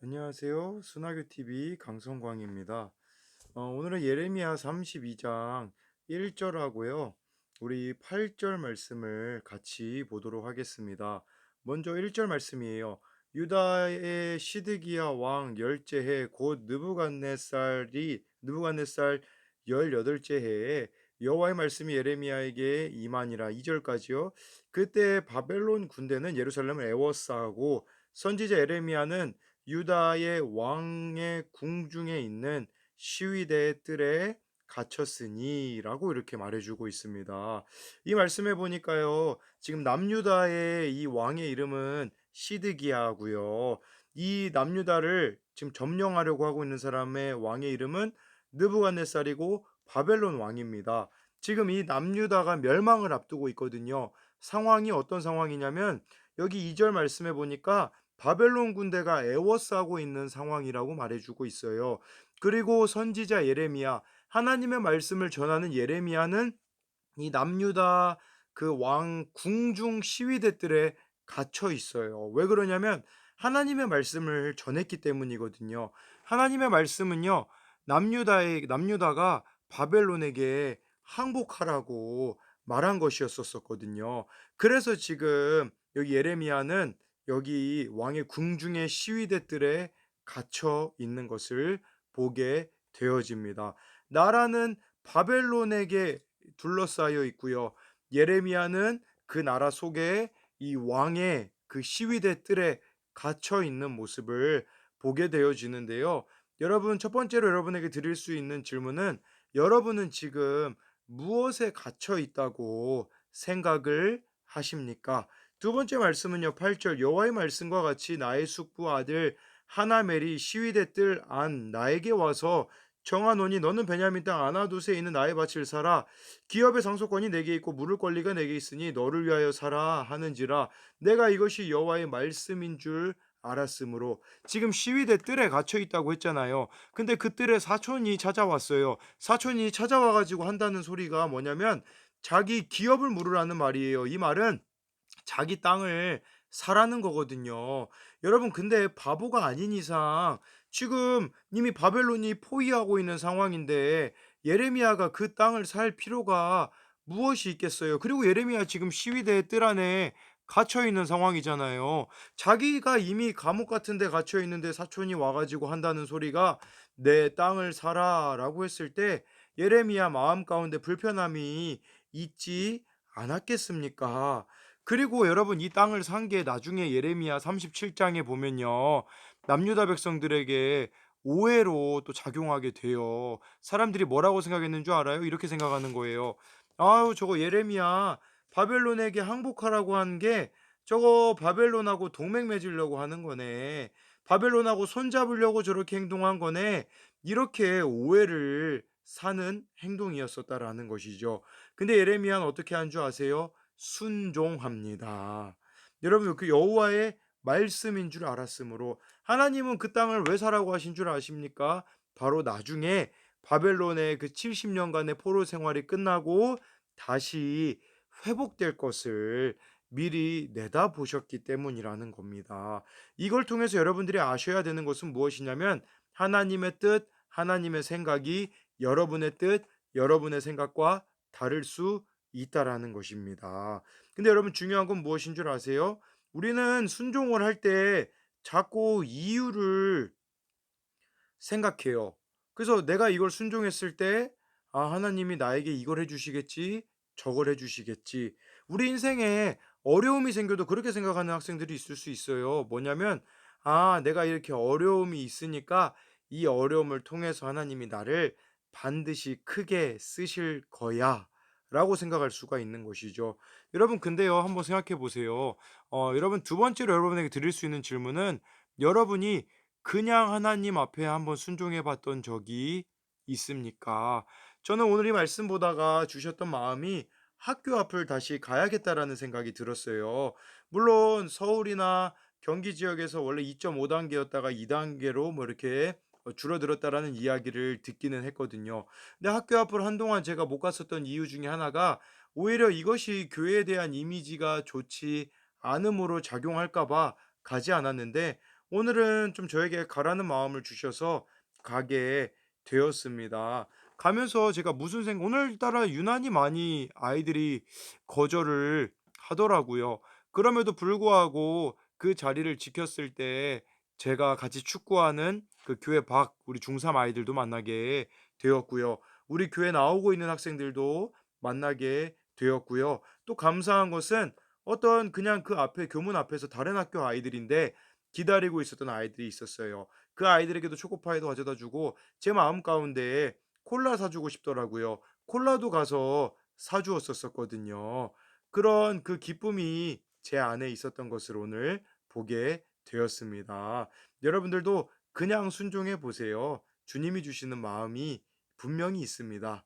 안녕하세요. 순화교 TV 강성광입니다. 오늘은 예레미야 32장 1절하고요. 우리 8절 말씀을 같이 보도록 하겠습니다. 먼저 1절 말씀이에요. 유다의 시드기야 왕 열째 해 곧 느부갓네살 18째 해에 여호와의 말씀이 예레미야에게 임하니라. 2절까지요. 그때 바벨론 군대는 예루살렘을 에워싸고 선지자 예레미야는 유다의 왕의 궁중에 있는 시위대의 뜰에 갇혔으니라고 이렇게 말해주고 있습니다. 이 말씀해 보니까요, 지금 남유다의 이 왕의 이름은 시드기야고요. 이 남유다를 지금 점령하려고 하고 있는 사람의 왕의 이름은 느부갓네살이고 바벨론 왕입니다. 지금 이 남유다가 멸망을 앞두고 있거든요. 상황이 어떤 상황이냐면 여기 2절 말씀해 보니까 바벨론 군대가 에워싸고 있는 상황이라고 말해주고 있어요. 그리고 선지자 예레미야, 하나님의 말씀을 전하는 예레미야는 이 남유다 그 왕 궁중 시위대들에 갇혀 있어요. 왜 그러냐면 하나님의 말씀을 전했기 때문이거든요. 하나님의 말씀은요, 남유다가 바벨론에게 항복하라고 말한 것이었었거든요. 그래서 지금 여기 예레미야는 여기 왕의 궁중의 시위대들에 갇혀 있는 것을 보게 되어집니다. 나라는 바벨론에게 둘러싸여 있고요. 예레미야는 그 나라 속에 이 왕의 그 시위대 뜰에 갇혀 있는 모습을 보게 되어지는데요. 여러분, 첫 번째로 여러분에게 드릴 수 있는 질문은 여러분은 지금 무엇에 갇혀 있다고 생각을 하십니까? 두 번째 말씀은요, 8절 여호와의 말씀과 같이 나의 숙부 아들 하나멜이 시위대 뜰 안 나에게 와서 정하노니 너는 베냐민 땅 아나돗에 있는 나의 밭을 사라. 기업의 상속권이 내게 있고 물을 권리가 내게 있으니 너를 위하여 사라 하는지라. 내가 이것이 여호와의 말씀인 줄 알았으므로. 지금 시위대 뜰에 갇혀 있다고 했잖아요. 근데 그 뜰에 사촌이 찾아왔어요. 사촌이 찾아와 가지고 한다는 소리가 뭐냐면 자기 기업을 물으라는 말이에요. 이 말은 자기 땅을 사라는 거거든요. 여러분, 근데 바보가 아닌 이상 지금 이미 바벨론이 포위하고 있는 상황인데 예레미야가 그 땅을 살 필요가 무엇이 있겠어요? 그리고 예레미야 지금 시위대 뜰 안에 갇혀 있는 상황이잖아요. 자기가 이미 감옥 같은 데 갇혀 있는데 사촌이 와 가지고 한다는 소리가 "내 땅을 사라."라고 했을 때 예레미야 마음 가운데 불편함이 있지 않았겠습니까? 그리고 여러분, 이 땅을 산 게 나중에 예레미야 37장에 보면요, 남유다 백성들에게 오해로 또 작용하게 돼요. 사람들이 뭐라고 생각했는 줄 알아요? 이렇게 생각하는 거예요. 아유, 저거 예레미야 바벨론에게 항복하라고 한 게 저거 바벨론하고 동맹 맺으려고 하는 거네. 바벨론하고 손잡으려고 저렇게 행동한 거네. 이렇게 오해를 사는 행동이었었다라는 것이죠. 근데 예레미야는 어떻게 한 줄 아세요? 순종합니다. 여러분, 그 여호와의 말씀인 줄 알았으므로. 하나님은 그 땅을 왜 사라고 하신 줄 아십니까? 바로 나중에 바벨론의 그 70년간의 포로 생활이 끝나고 다시 회복될 것을 미리 내다보셨기 때문이라는 겁니다. 이걸 통해서 여러분들이 아셔야 되는 것은 무엇이냐면 하나님의 뜻, 하나님의 생각이 여러분의 뜻, 여러분의 생각과 다를 수 있다라는 것입니다. 근데 여러분, 중요한 건 무엇인 줄 아세요? 우리는 순종을 할 때 자꾸 이유를 생각해요. 그래서 내가 이걸 순종했을 때 하나님이 나에게 이걸 해 주시겠지, 저걸 해 주시겠지. 우리 인생에 어려움이 생겨도 그렇게 생각하는 학생들이 있을 수 있어요. 뭐냐면 내가 이렇게 어려움이 있으니까 이 어려움을 통해서 하나님이 나를 반드시 크게 쓰실 거야라고 생각할 수가 있는 것이죠. 여러분, 근데요, 한번 생각해 보세요. 여러분, 두 번째로 여러분에게 드릴 수 있는 질문은 여러분이 그냥 하나님 앞에 한번 순종해 봤던 적이 있습니까? 저는 오늘 이 말씀 보다가 주셨던 마음이 학교 앞을 다시 가야겠다라는 생각이 들었어요. 물론 서울이나 경기 지역에서 원래 2.5 단계였다가 2 단계로 뭐 이렇게 줄어들었다라는 이야기를 듣기는 했거든요. 근데 학교 앞을 한동안 제가 못 갔었던 이유 중에 하나가 오히려 이것이 교회에 대한 이미지가 좋지 않음으로 작용할까 봐 가지 않았는데, 오늘은 좀 저에게 가라는 마음을 주셔서 가게 되었습니다. 가면서 제가 무슨 생 오늘따라 유난히 많이 아이들이 거절을 하더라고요. 그럼에도 불구하고 그 자리를 지켰을 때 제가 같이 축구하는 그 교회 밖 우리 중3 아이들도 만나게 되었고요. 우리 교회 나오고 있는 학생들도 만나게 되었고요. 또 감사한 것은 어떤 그냥 그 앞에 교문 앞에서 다른 학교 아이들인데 기다리고 있었던 아이들이 있었어요. 그 아이들에게도 초코파이도 가져다 주고 제 마음 가운데에 콜라 사 주고 싶더라고요. 콜라도 가서 사 주었었거든요. 그런 그 기쁨이 제 안에 있었던 것을 오늘 보게 되었습니다. 여러분들도 그냥 순종해 보세요. 주님이 주시는 마음이 분명히 있습니다.